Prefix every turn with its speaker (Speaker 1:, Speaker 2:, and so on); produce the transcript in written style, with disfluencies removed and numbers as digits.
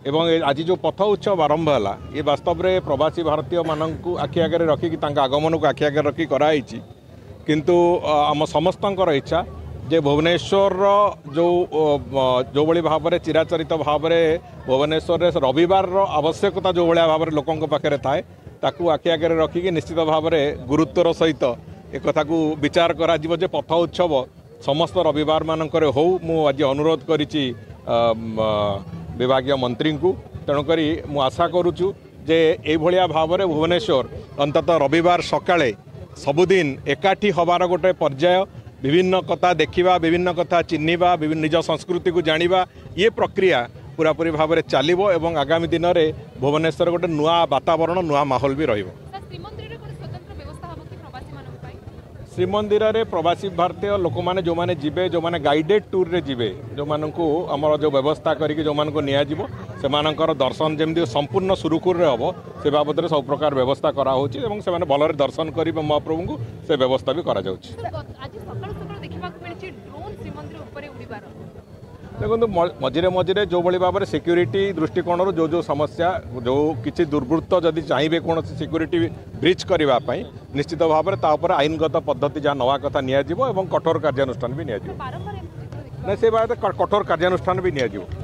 Speaker 1: एवं आज जो पथ उत्सव आरंभ है ये वास्तव में प्रवासी भारतीय मानक आखि आगे रखिक आगमन को आखि आगे रखिक कराई किंतु आम समस्तଙ୍କର इच्छा जे भुवनेश्वर जो जो भाई भाव में चिराचरित भाव में भुवनेश्वर रविवार आवश्यकता जो भाया भाव में लोकों पाखे थाए ताकू आखि आगे रखिक निश्चित भाव में गुरुत्वर सहित एक कथा को विचार करा जे पथ उत्सव समस्त रविवार मानक हो मु आज अनुरोध करिछि विभागीय मंत्री को तेणुक मु आशा करुचु जे एभलिया भाव में भुवनेश्वर अंततः रविवार सकाळे सबुदिन एकाठी हबार गोटे पर्याय विभिन्न कथा देखा विभिन्न कथा चिन्हवा विभिन्न निज संस्कृति को जानिबा ये प्रक्रिया पूरापूरी भाव में चलो एवं आगामी दिन में भुवनेश्वर गोटे नुआ वातावरण नुआ माहौल भी रहिबो। श्रीमंदिर में प्रवासी भारतीय लोक मैंने जो मैंने जीवे जो मैंने गाइडेड टूर रे जीवे जो मानू आमर जो व्यवस्था करके जो मानक नियाजिबो सेमानकर दर्शन जमी संपूर्ण सुरुखुर हम से बाबद में सब प्रकार व्यवस्था कराऊँच से भलरे दर्शन करेंगे महाप्रभु को से व्यवस्था भी करा देखो मझे मझे जो भाव में सिक्यूरीटी दृष्टिकोण जो जो समस्या जो किसी दुर्वृत्त जदि चाहिए कौन सिक्यूरीटी ब्रीच करने निश्चित भाव में आईनगत पद्धति जहाँ नवा कथा नियाजिबो एवं कठोर कार्यानुष्ठान भी नियाजिबो ना से बात कठोर कार्यानुष्ठान भी नियाजिबो।